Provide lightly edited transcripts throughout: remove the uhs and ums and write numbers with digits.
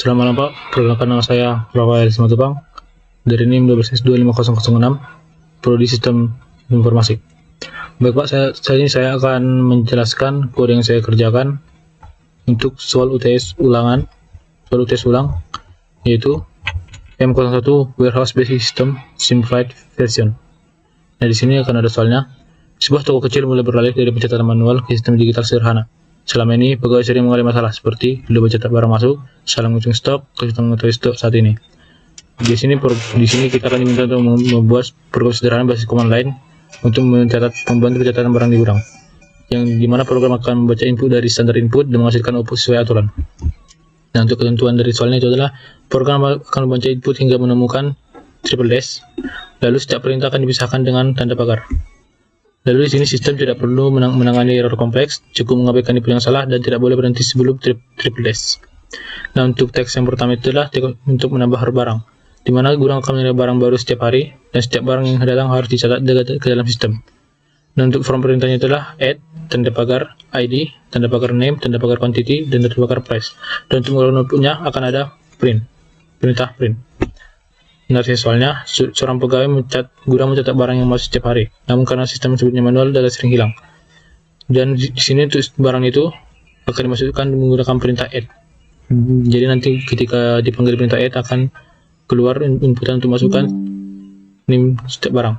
Selamat malam Pak, perkenalkan nama saya Rafael Simatupang dari NIM 12S25006, Prodi Sistem Informasi. Baik Pak, saya akan menjelaskan kode yang saya kerjakan untuk soal UTS ulang, yaitu M01 Warehouse Basic System Simplified Version. Nah, di sini akan ada soalnya. Sebuah toko kecil mulai beralih dari pencatatan manual ke sistem digital sederhana. Selama ini, pegawai sering mengalami masalah seperti lupa cetak barang masuk, salah menghitung stok, kesulitan mengetahui stok saat ini. Di sini kita akan diminta untuk membuat program sederhana basis command line untuk membantu pencatatan barang di gudang, yang dimana program akan membaca input dari standar input dan menghasilkan output sesuai aturan. Nah, untuk ketentuan dari soalnya itu adalah program akan membaca input hingga menemukan triple dash, lalu setiap perintah akan dipisahkan dengan tanda pagar. Lalu di sini sistem tidak perlu menangani error kompleks, cukup mengabaikan input yang salah dan tidak boleh berhenti sebelum triple dash. Nah, untuk teks yang pertama itu adalah untuk menambah barang, di mana gudang akan menerima barang baru setiap hari dan setiap barang yang datang harus dicatat ke dalam sistem. Nah, untuk form perintahnya itulah add, tanda pagar ID, tanda pagar name, tanda pagar quantity, dan tanda pagar price. Dan untuk mengeluarkan outputnya akan ada perintah print. Nah, soalnya seorang pegawai gudang mencatat barang yang masuk setiap hari. Namun karena sistem sebutnya manual, data sering hilang. Dan di sini untuk barang itu akan dimasukkan menggunakan perintah add. Jadi nanti ketika dipanggil perintah add akan keluar inputan untuk masukkan name setiap barang.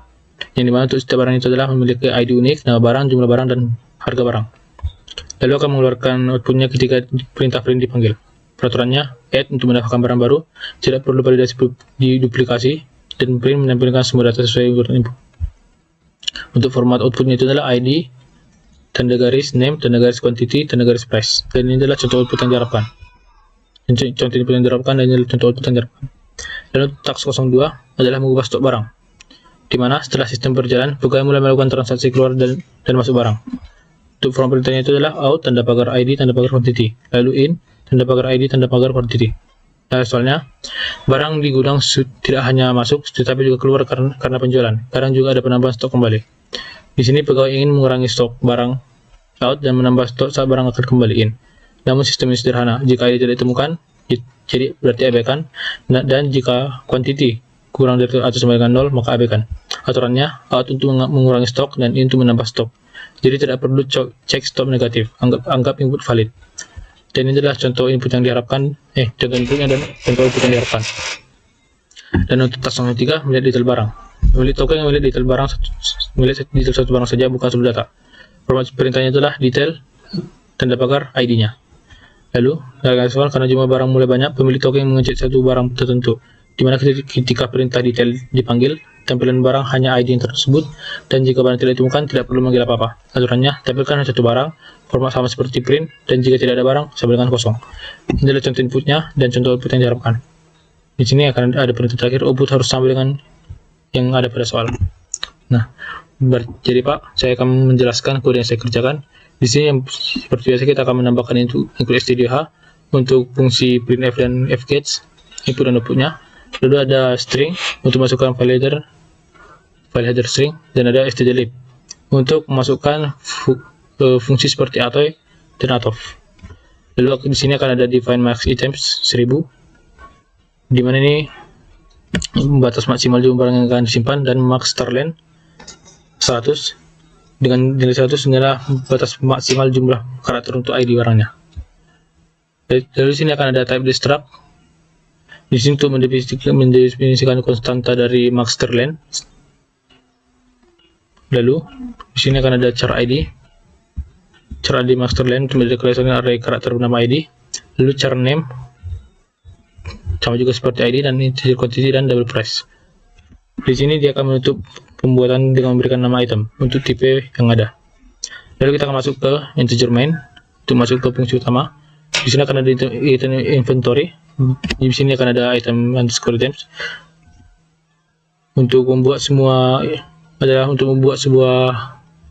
Yang dimana untuk setiap barang itu adalah memiliki ID unik, nama barang, jumlah barang, dan harga barang. Lalu akan mengeluarkan outputnya ketika perintah print dipanggil. Peraturannya, add untuk mendapatkan barang baru, tidak perlu validasi diduplikasi, dan print menampilkan semua data sesuai urutan input. Untuk format outputnya itu adalah ID, tanda garis name, tanda garis quantity, tanda garis price. Dan ini adalah contoh output yang diharapkan. Contoh input yang diharapkan dan ini contoh output yang diharapkan. Lalu task 02 adalah mengubah stok barang, di mana setelah sistem berjalan, pegawai mulai melakukan transaksi keluar dan masuk barang. Untuk form perintahnya itu adalah out, tanda pagar ID, tanda pagar quantity. Lalu in, tanda pagar ID, tanda pagar quantity. Nah, soalnya barang di gudang tidak hanya masuk, tetapi juga keluar karena penjualan. Kadang juga ada penambahan stok kembali. Di sini pegawai ingin mengurangi stok barang out dan menambah stok saat barang akan kembali in. Namun sistem ini sederhana. Jika ID tidak ditemukan, jadi berarti abaikan. Dan jika quantity kurang dari atau sama dengan 0, maka abaikan. Aturannya out untuk mengurangi stok dan in untuk menambah stok. Jadi tidak perlu cek stop negatif, anggap input valid. Dan ini adalah contoh input yang diharapkan, contoh inputnya dan contoh output yang diharapkan. Dan untuk task 3, melihat detail barang. Memilih token yang melihat detail satu barang saja, bukan seluruh data. Format perintahnya adalah detail, tanda pagar ID-nya. Lalu, karena jumlah barang mulai banyak, pemilik token mengecek satu barang tertentu, di mana ketika perintah detail dipanggil, tampilan barang hanya ID yang tersebut, dan jika barang tidak ditemukan, tidak perlu manggil apa-apa. Aturannya, tampilkan hanya satu barang, format sama seperti print, dan jika tidak ada barang, sama dengan kosong. Ini adalah contoh inputnya dan contoh output yang diharapkan. Di sini akan ada perintah terakhir, output harus sama dengan yang ada pada soal. Nah, jadi Pak, saya akan menjelaskan kode yang saya kerjakan. Di sini seperti biasa kita akan menambahkan include stdh untuk fungsi printf dan fgetch, input dan outputnya. Lalu ada string untuk masukkan file header string, dan ada stdlib untuk memasukkan fungsi seperti atoy dan atof. Lalu di sini akan ada define max items 1000, di mana ini batas maksimal jumlah barang yang akan disimpan, dan max starlen 100, dengan nilai 100 adalah batas maksimal jumlah karakter untuk ID barangnya. Lalu di sini akan ada type destruct. Di sini untuk mendefinisikan konstanta dari max starlen. Lalu di sini akan ada char ID. Char ID max starlen untuk mendeklarasikan array karakter bernama ID. Lalu char name sama juga seperti ID, dan integer quantity dan double price. Di sini dia akan menutup pembuatan dengan memberikan nama item untuk tipe yang ada. Lalu kita akan masuk ke integer main untuk masuk ke fungsi utama. Di sini akan ada item inventory. Di sini akan ada item underscore items untuk membuat sebuah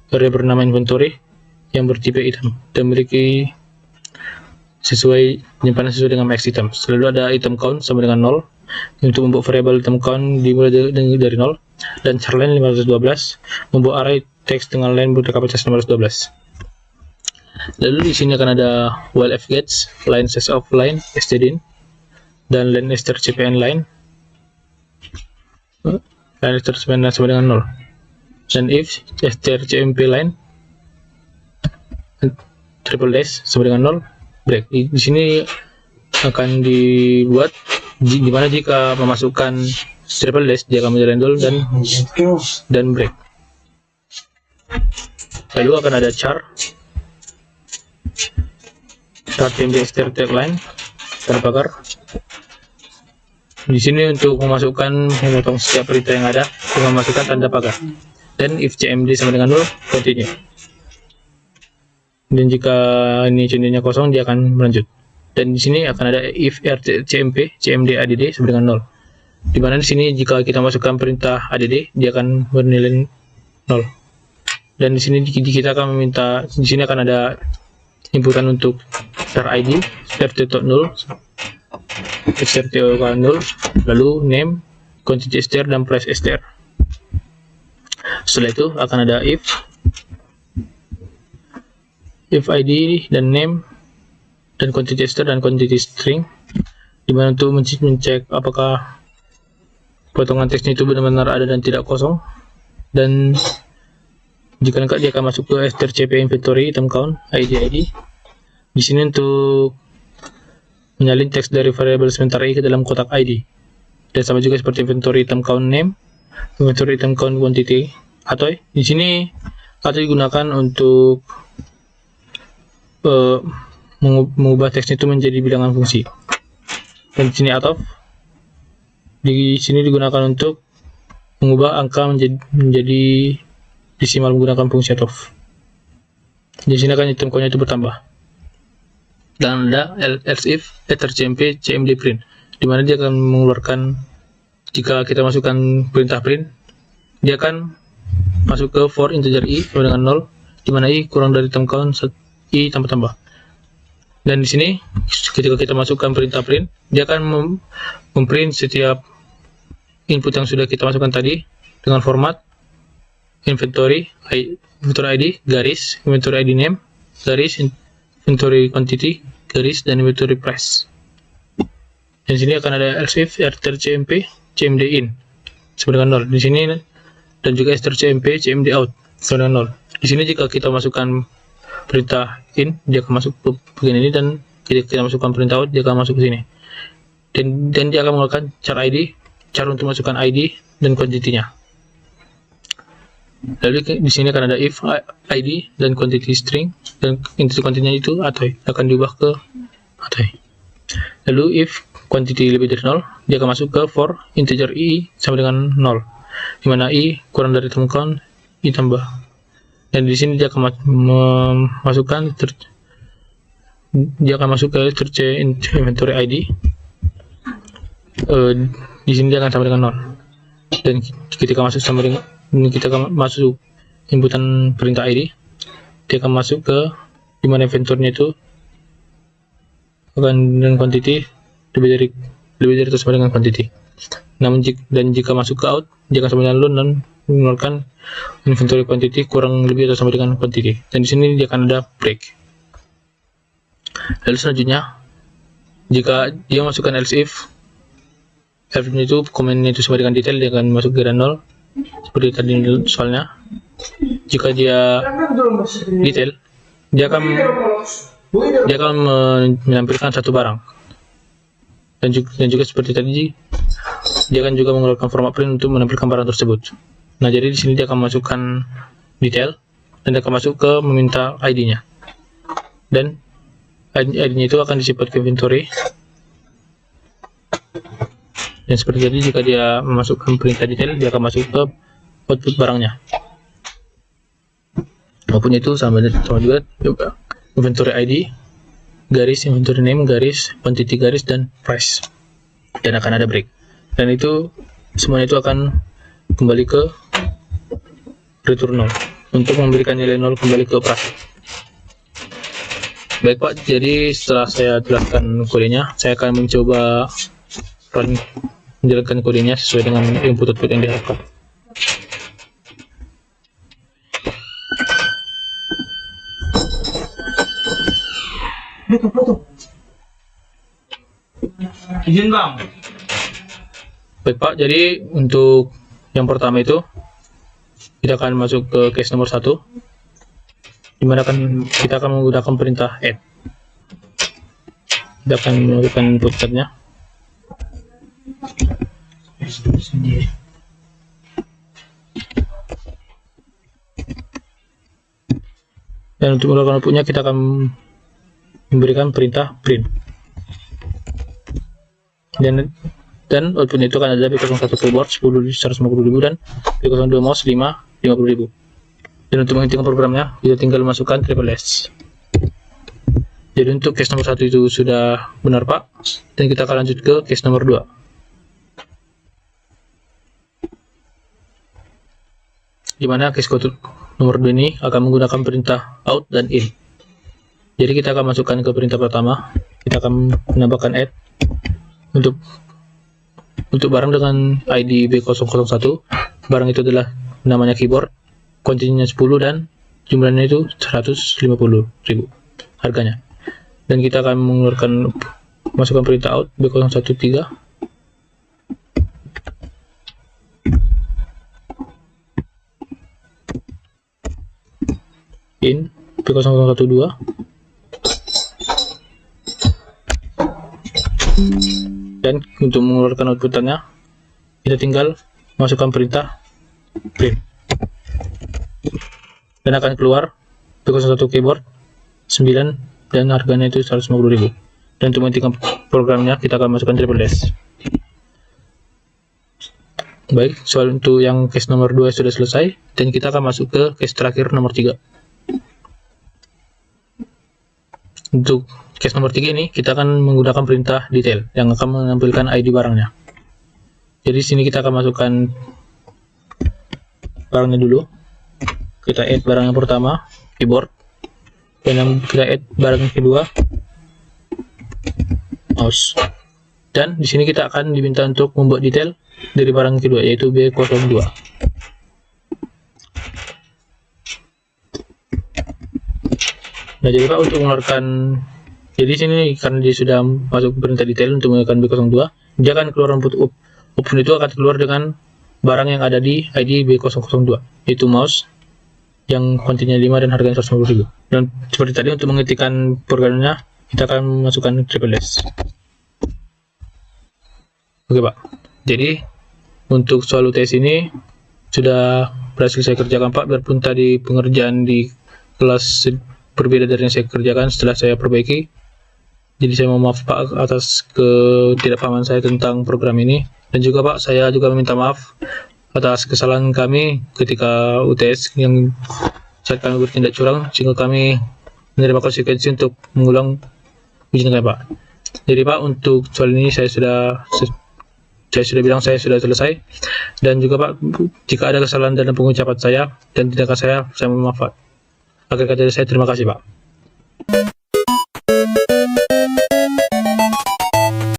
array bernama inventory yang bertipe item dan memiliki penyimpanan sesuai dengan max item. Lalu ada item count sama dengan 0 untuk membuat variabel item count dimulai dari 0, dan charlen 512 membuat array teks dengan len berkapasitas 512. Lalu di sini akan ada while fgetch line size of line stdin dan len strcpn line strcpn sama dengan 0. Dan if strcmp line triple dash sama dengan 0, break. Di sini akan dibuat di mana jika memasukkan triple dash dia akan menjadi 0 dan break. Lalu akan ada char tmp str line tanda pagar. Di sini untuk memasukkan memotong setiap perintah yang ada dengan memasukkan tanda pagar. Dan if cmd sama dengan 0, continue. Dan jika ini contohnya kosong, dia akan melanjut. Dan di sini akan ada if cmp cmd add sama dengan 0. Di mana di sini jika kita masukkan perintah add, dia akan bernilai 0. Dan di sini kita akan meminta, di sini akan ada inputan untuk str id, str.0, str.0, lalu name, quantity str, dan price str. Setelah itu akan ada if id dan name dan quantity str dan quantity string, dimana untuk mencek apakah potongan teksnya itu benar-benar ada dan tidak kosong. Dan jika lengkap dia akan masuk ke strcp inventory item count id. Di sini untuk menyalin teks dari variabel sementara i ke dalam kotak id. Dan sama juga seperti inventory item count name, inventory item count quantity. Atau di sini atau digunakan untuk mengubah teksnya itu menjadi bilangan fungsi. Dan di sini out of di sini digunakan untuk mengubah angka menjadi desimal menggunakan fungsi out of. Di sini akan item count-nya itu bertambah. Dan ada else if strcmp cmd print, di mana dia akan mengeluarkan jika kita masukkan perintah print, dia akan masuk ke for integer i sama dengan 0, di mana i kurang dari item count i tambah-tambah. Dan di sini ketika kita masukkan perintah print, dia akan memprint setiap input yang sudah kita masukkan tadi dengan format inventory id garis inventory id name garis inventory quantity garis dan inventory price. Dan di sini akan ada else if strcmp cmd in sama dengan 0 di sini, dan juga strcmp cmd out sama dengan 0. Di sini jika kita masukkan perintah in, dia akan masuk ke bagian ini, dan ketika kita masukkan perintah out, dia akan masuk ke sini. Dan dia akan mengeluarkan char id, char untuk masukkan id dan quantity-nya. Lalu di sini akan ada if id dan quantity string, dan quantity quantity-nya itu atau akan diubah ke atau. Lalu if quantity lebih dari 0, dia akan masuk ke for integer i sama dengan 0, di mana i kurang dari item count i tambah. Dan di sini dia akan memasukkan masuk ke search inventory id. Di sini dia akan sama dengan 0. Dan ketika masuk sama dengan kita akan masuk inputan perintah id, dia akan masuk ke dimana inventory-nya itu akan dengan quantity lebih dari atau sama dengan quantity. Namun jika masuk ke out, dia akan sama dengan loan dan mengeluarkan inventory quantity kurang lebih atau sama dengan quantity. Dan di sini dia akan ada break. Lalu selanjutnya, jika dia masukkan else if itu komennya itu sama dengan detail, dia akan masuk ke 0 seperti tadi soalnya. Jika dia detail, dia akan menampilkan satu barang, dan juga seperti tadi dia akan juga mengeluarkan format print untuk menampilkan barang tersebut. Nah, jadi di sini dia akan masukkan detail dan dia akan masuk ke meminta ID-nya, dan ID-nya itu akan disimpan ke inventory. Dan seperti tadi, jika dia memasukkan perintah detail, dia akan masuk ke output barangnya. Maupun itu sama juga inventory ID garis inventory name garis quantity garis dan price, dan akan ada break. Dan itu semuanya itu akan kembali ke return 0 untuk memberikan nilai 0 kembali ke operasi. Baik Pak, jadi setelah saya jelaskan kodenya, saya akan mencoba menjalankan kodenya sesuai dengan input output yang diharapkan. Izin bang. Baik Pak, jadi untuk yang pertama itu kita akan masuk ke case nomor 1, dimana kita akan menggunakan perintah add. Kita akan melakukan input tab-nya. Dan untuk melakukan outputnya kita akan memberikan perintah print. Dan outputnya itu akan ada B01 keyboard 150.000 dan B02 mouse 50.000. Dan untuk menghentikan programnya kita tinggal masukkan triple S. Jadi untuk case nomor 1 itu sudah benar Pak, dan kita akan lanjut ke case nomor 2. Dimana case code nomor 2 ini akan menggunakan perintah out dan in. Jadi kita akan masukkan ke perintah pertama, kita akan menambahkan add untuk barang dengan ID B001. Barang itu adalah namanya keyboard, kuantitinya 10 dan jumlahnya itu 150.000 harganya. Dan kita akan masukkan perintah out B013 in B012 dan untuk mengeluarkan outputannya kita tinggal masukkan perintah print dan akan keluar B01 keyboard 9 dan harganya itu 150.000. Dan untuk menghentikan programnya kita akan masukkan triple S. Baik, soal untuk yang case nomor 2 sudah selesai, dan kita akan masuk ke case terakhir nomor 3. Untuk case nomor 3 ini kita akan menggunakan perintah detail yang akan menampilkan ID barangnya. Jadi sini kita akan masukkan barangnya dulu. Kita add barang yang pertama, keyboard, dan yang kita add barang yang kedua, mouse. Dan di sini kita akan diminta untuk membuat detail dari barang yang kedua, yaitu B02. Nah, jadi Pak, untuk mengeluarkan, jadi sini karena dia sudah masuk perintah detail untuk menggunakan B02, dia akan keluar input option itu akan keluar dengan barang yang ada di ID B002, yaitu mouse yang kuantitinya 5 dan harganya 150.000. Dan seperti tadi untuk mengetikkan programnya kita akan masukkan triple S. Oke Pak, jadi untuk soal UTS ini sudah berhasil saya kerjakan Pak, biarpun tadi pengerjaan di kelas berbeda dari yang saya kerjakan setelah saya perbaiki. Jadi saya mohon maaf Pak atas ketidakpahaman saya tentang program ini, dan juga Pak saya juga meminta maaf atas kesalahan kami ketika UTS yang saat kami bertindak curang sehingga kami menerima konsekuensi untuk mengulang ujian kami Pak. Jadi Pak, untuk soal ini saya sudah bilang saya sudah selesai, dan juga Pak jika ada kesalahan dalam pengucapan saya dan tindakan saya mohon maaf Pak. Akhir kata saya terima kasih Pak.